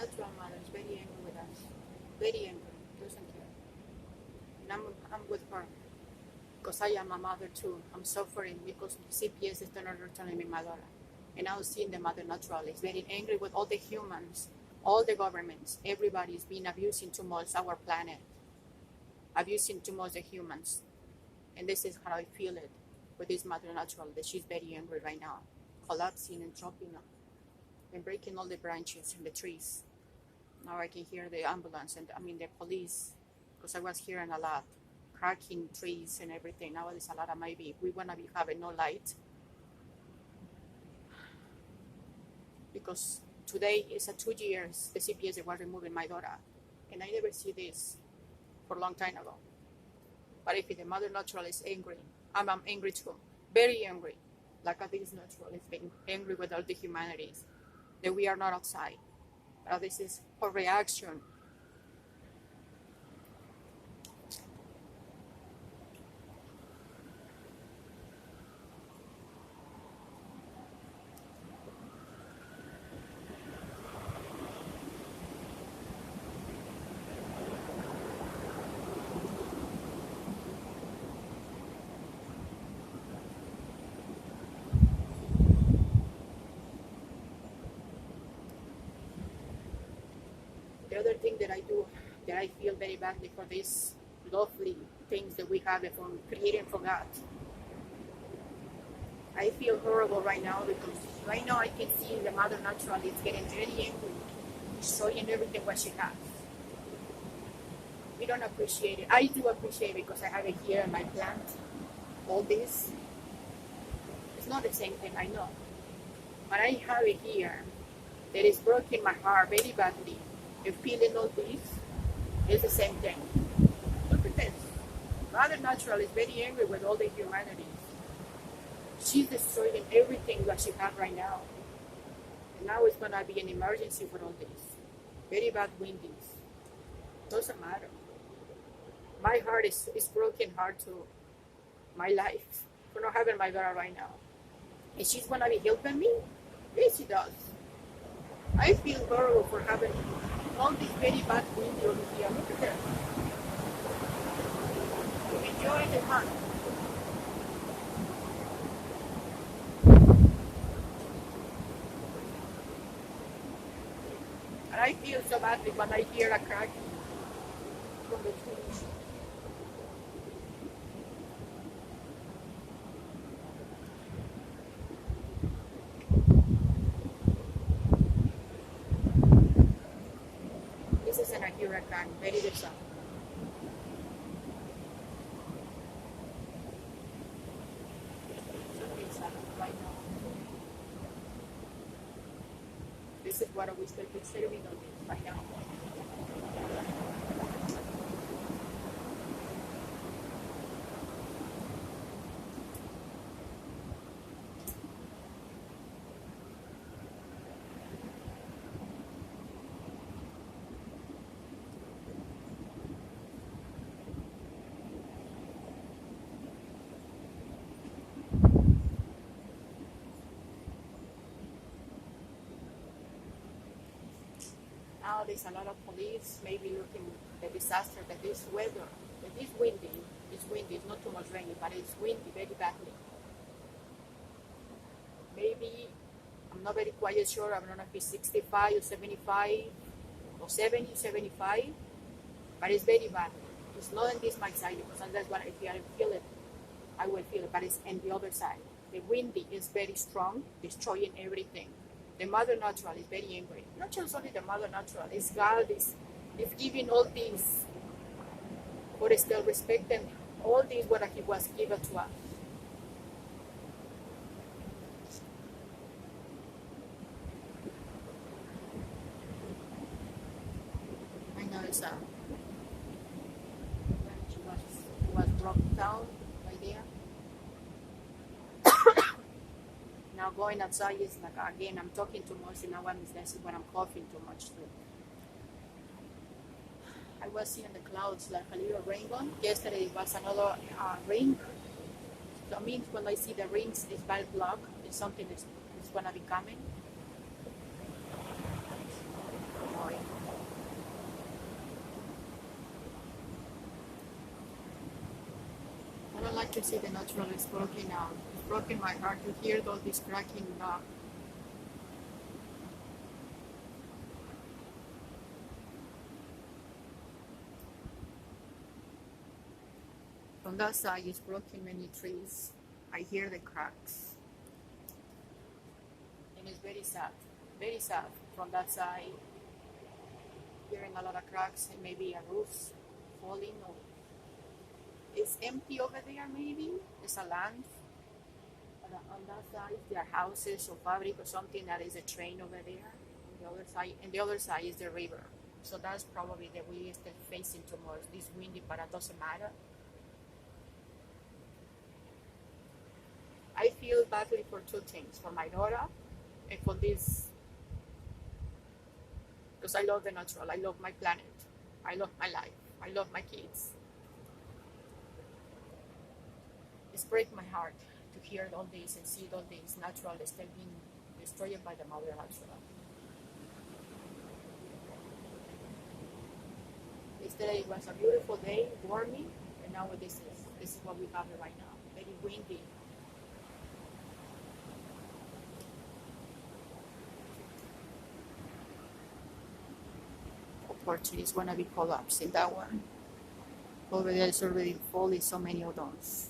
natural mother is very angry with us. Very angry. Doesn't care. And I'm with her. Because I am a mother too. I'm suffering because CPS is not returning me my daughter. And now seeing the mother natural is very angry with all the humans, all the governments. Everybody is being abusing too much our planet. Abusing too much the humans. And this is how I feel it with this mother natural, that she's very angry right now. Collapsing and dropping and breaking all the branches and the trees. Now I can hear the ambulance and the police, because I was hearing a lot, cracking trees and everything. Now there's a lot of maybe we wanna be having no light, because today is 2 years the CPS was removing my daughter, and I never see this for a long time ago. But if the mother natural is angry, I'm angry too, very angry. Like this natural is being angry with all the humanities that we are not outside. But this is her reaction. The other thing that I do, that I feel very badly for these lovely things that we have from creating from God. I feel horrible right now because right now I can see the mother natural is getting very angry, destroying everything what she has. We don't appreciate it. I do appreciate it because I have it here in my plant. All this. It's not the same thing, I know. But I have it here that is broken my heart very badly. And feeling all this is the same thing. Look at this. Mother Natural is very angry with all the humanity. She's destroying everything that she has right now. And now it's going to be an emergency for all this. Very bad windies. Doesn't matter. My heart is broken heart to my life for not having my daughter right now. And she's going to be helping me? Yes, she does. I feel horrible for having all this very bad wind over here. Look at her. Enjoy the hunt. And I feel so badly when I hear a crack from the trees. This isn't a hurricane, very distant. Right now. This is what we still considering on this right now. Now there's a lot of police maybe looking at the disaster that this weather, that it's windy, it's not too much rainy, but it's windy very badly. Maybe, I'm not very quite sure, I'm not if it's 65 or 75 or 70, 75, but it's very bad. It's not on this my side because that's what I feel it, I will feel it, but it's on the other side. The windy is very strong, destroying everything. The mother natural is very angry. Not just only the mother natural, it's God is giving all these, but still respecting all these what he was given to us. I know it's she was broken down right there. Now going outside is like, again, I'm talking too much, and now this is when I'm coughing too much too. I was seeing the clouds like a little rainbow. Yesterday it was another ring. So it means when I see the rings, it's bad luck. It's something that's going to be coming. Oh, like to see the natural is broken out. It's broken my heart to hear all this cracking up. From that side, it's broken many trees. I hear the cracks. And it's very sad. Very sad from that side. Hearing a lot of cracks and maybe a roof falling. Or it's empty over there maybe. There's a land. But on that side, there are houses or fabric or something that is a train over there. On the other side is the river. So that's probably the way it's facing towards this windy, but it doesn't matter. I feel badly for two things, for my daughter and for this, because I love the natural, I love my planet, I love my life, I love my kids. It's breaks my heart to hear all this and see all this natural still being destroyed by the mother natural. Yesterday was a beautiful day, warming, and now this is what we have right now, very windy. Unfortunately, it's gonna be collapsing that one. Over there is already falling so many of those.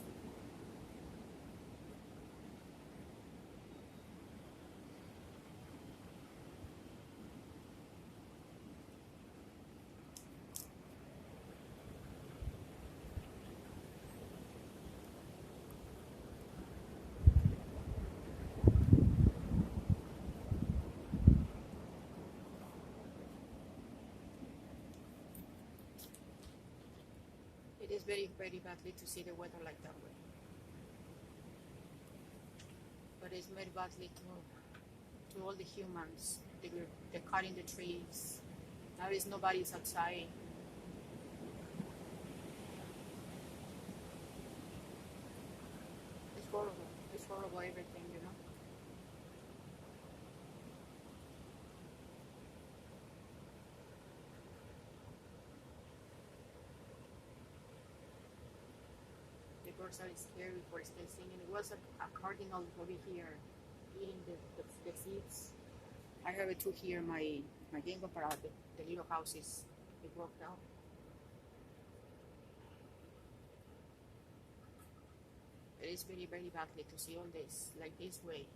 It is very, very badly to see the weather like that way. But it's very badly to all the humans. They're cutting the trees. Now is nobody's outside. It's horrible. It's horrible everything, you know. Birds are scary for still singing. It was a cardinal over here eating the seeds. I have it too here. My Gengo Parade, the little houses, they broke down. It is very, very badly to see all this like this way.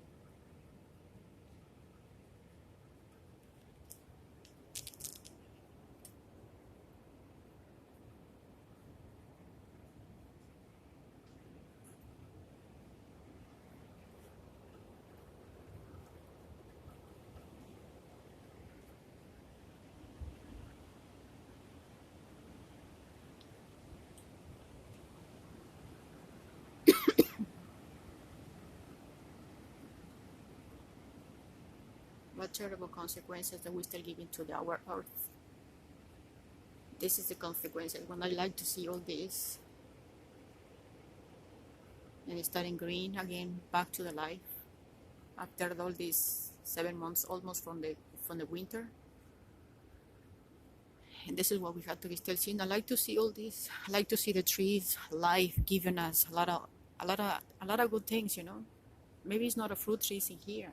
What terrible consequences that we still giving to our earth. This is the consequences when I like to see all this. And it's starting green again, back to the life. After all these 7 months almost from the winter. And this is what we have to be still seeing. I like to see all this. I like to see the trees, life giving us a lot of good things, you know. Maybe it's not a fruit trees in here.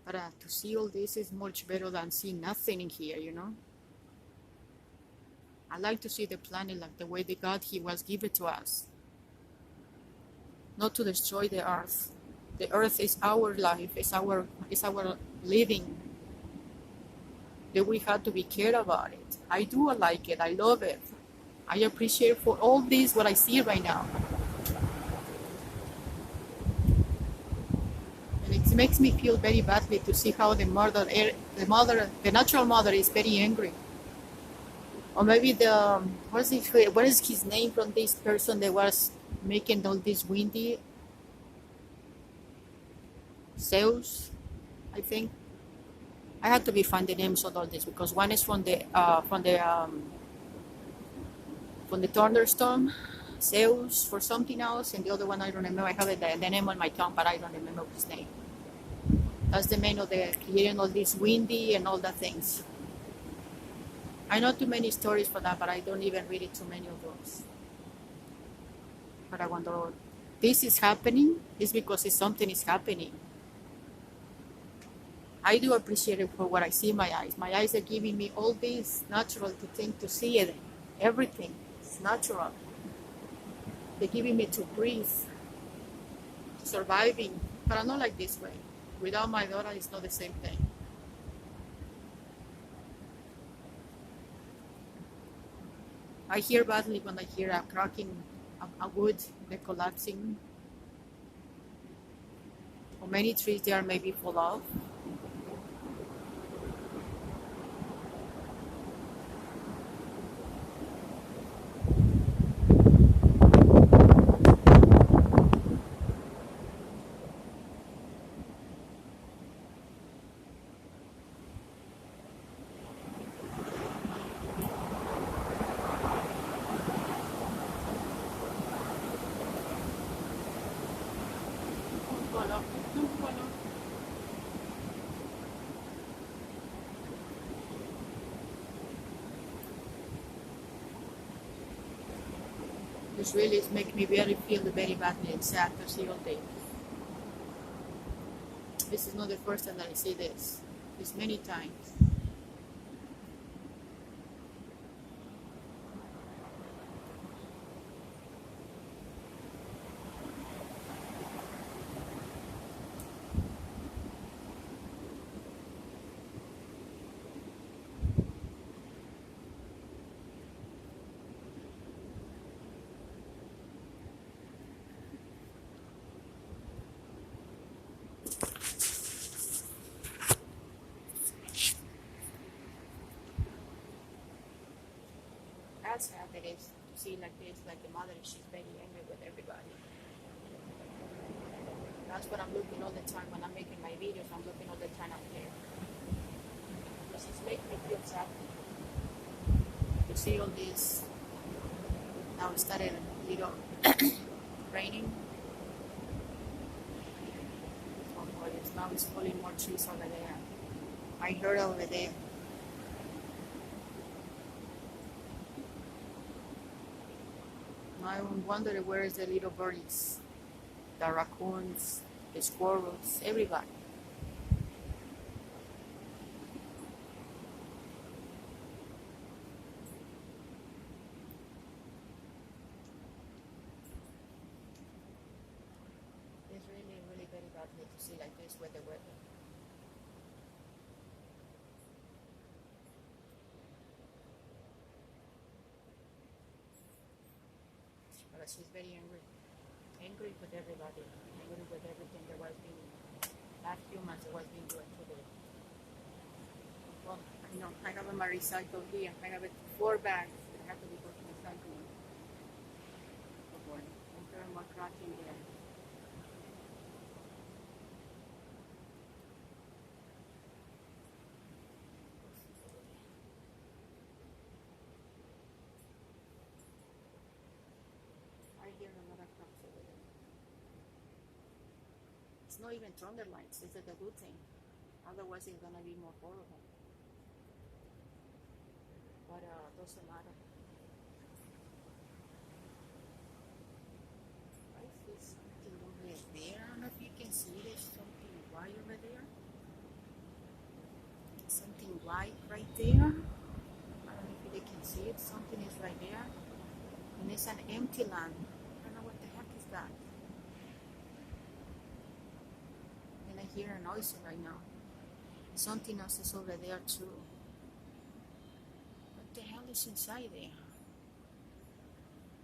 But to see all this is much better than seeing nothing in here, you know. I like to see the planet like the way the God He was given to us. Not to destroy the earth. The earth is our life, it's our living. That we have to be care about it. I do like it, I love it. I appreciate for all this what I see right now. It makes me feel very badly to see how the natural mother is very angry. Or maybe what is his name from this person that was making all this windy? Zeus, I think. I had to be finding the names of all this because one is from the thunderstorm, Zeus for something else, and the other one I don't remember. I have the name on my tongue, but I don't remember his name. That's the main of the creating all this windy and all the things. I know too many stories for that, but I don't even read it too many of those. Para cuando this is happening, it's because something is happening. I do appreciate it for what I see in my eyes. My eyes are giving me all this natural to think, to see it. Everything. It's natural. They're giving me to breathe, surviving. But I'm not like this way. Without my daughter, it's not the same thing. I hear badly when I hear a cracking, a wood, the collapsing. Or many trees there maybe fall off. This really makes me feel very badly and sad to see all this. This is not the first time that I see this. It's many times. That's sad it is to see like this, like the mother, she's very angry with everybody. That's what I'm looking all the time when I'm making my videos. I'm looking all the time up there. This is making me feel sad to see all this. Now it started a little raining. Oh boy, now it's falling more trees over there. I heard over there. I wonder where is the little birds, the raccoons, the squirrels, everybody. It's really, really very badly to see like this with the weather. But she's very angry. Angry with everybody. Angry with everything that was being, last few months that was being doing today. Well, I know, I have my recycle here. I have 4 bags that have to be put in recycling. Oh boy, I'm throwing more cracking there. I hear a lot of cracks over there. It's not even thunder lights. This is a good thing. Otherwise, it's gonna be more horrible. But doesn't matter. I see something over there. I don't know if you can see. There's something white over there. Something white right there. I don't know if they can see it. Something is right there. And it's an empty land. I don't know what the heck is that. And I hear a noise right now. Something else is over there too. What the hell is inside there?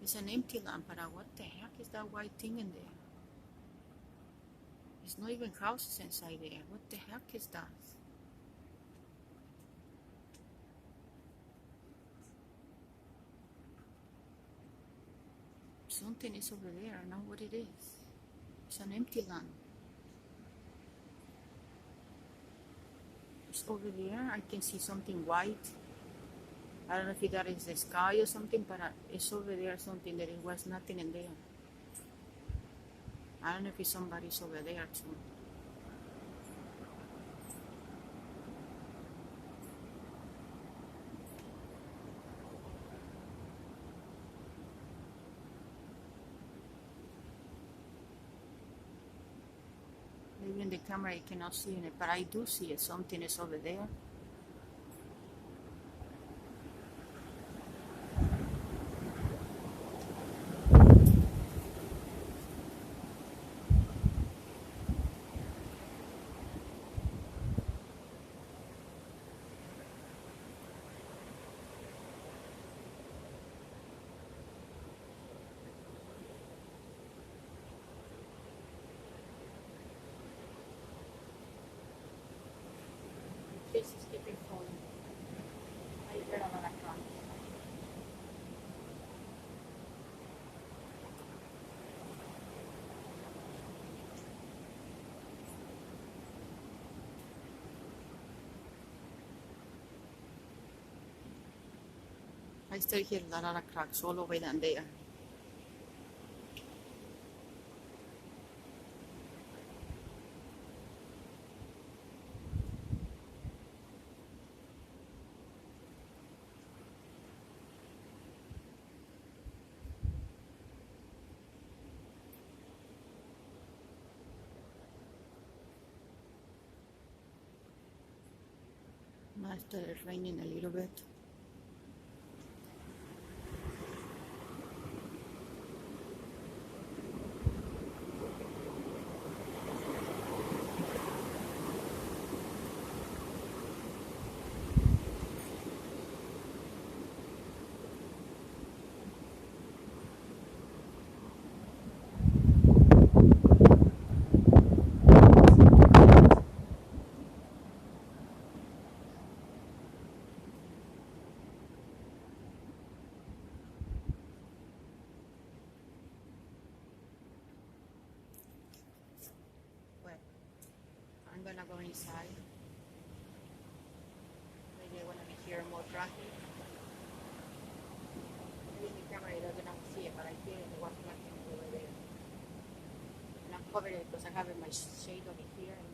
It's an empty lampada. What the heck is that white thing in there? There's not even houses inside there. What the heck is that? Something is over there. I know what it is. It's an empty land. It's over there. I can see something white. I don't know if that is the sky or something, but it's over there something that it was nothing in there. I don't know if somebody's over there too. Maybe in the camera you cannot see it, but I do see it. Something is over there. This is keeping falling. I heard a lot of crunch. I still hear a lot of cracks all over down there. Now it started raining a little bit. Well, I'm gonna go inside. Maybe I wanna be here more traffic. Maybe in the camera it doesn't see it, but I hear the water flashing over there. And I'm covered it because I have my shade over here and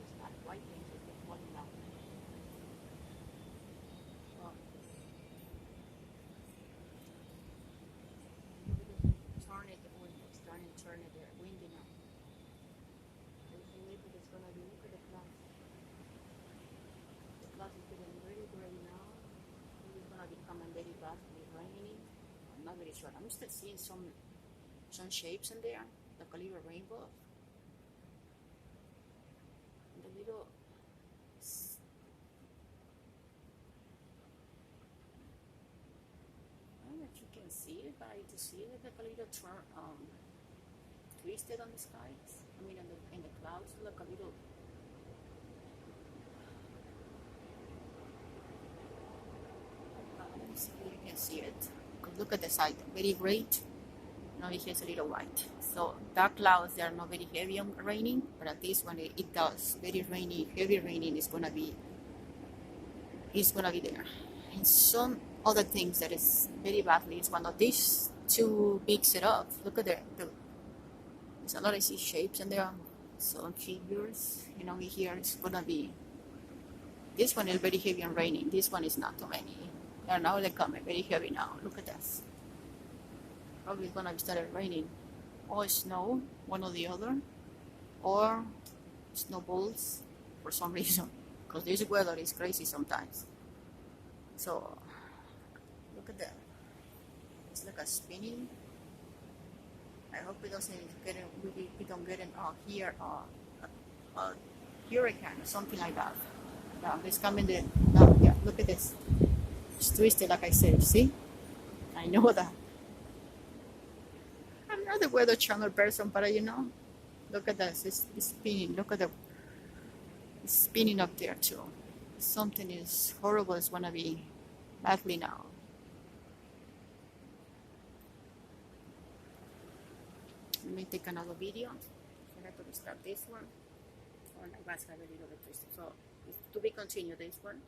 it's not white things, it's just falling down. Oh. Turn it, the wind, it's turn it, they're windy now. Maybe it's gonna be, look at the clouds. The clouds is getting really gray now. Maybe it's gonna become very bad, raining. I'm not very sure. I'm still seeing some shapes in there, like a little rainbow. And the little I don't know if you can see it, but I do see it like a little twisted on the skies. I mean, in the clouds, like a little. Let me see if you can see it. Look at the side, very great. Now it has a little white. So dark clouds, they are not very heavy on raining, but at this one it does. Very rainy, heavy raining is gonna be there. And some other things that is very badly is one of these two mix it up. Look at there. There's a lot of shapes in there. Some figures. You know, here it's gonna be. This one is very heavy and raining. This one is not too many. They are now coming very heavy now. Look at this. Probably gonna start raining, or snow, one or the other, or snowballs for some reason. Because this weather is crazy sometimes. So look at that. It's like a spinning. I hope it doesn't get it. We don't get it here a hurricane or something like that. Now it's coming there. Now, yeah, look at this. It's twisted, like I said. See? I know that. I'm not a weather channel person, but you know, look at this. It's spinning. Look at it's spinning up there too. Something is horrible. It's gonna be badly now. Let me take another video. I have to restart this one. Oh, my glass got a little bit twisted. So, to be continued, this one.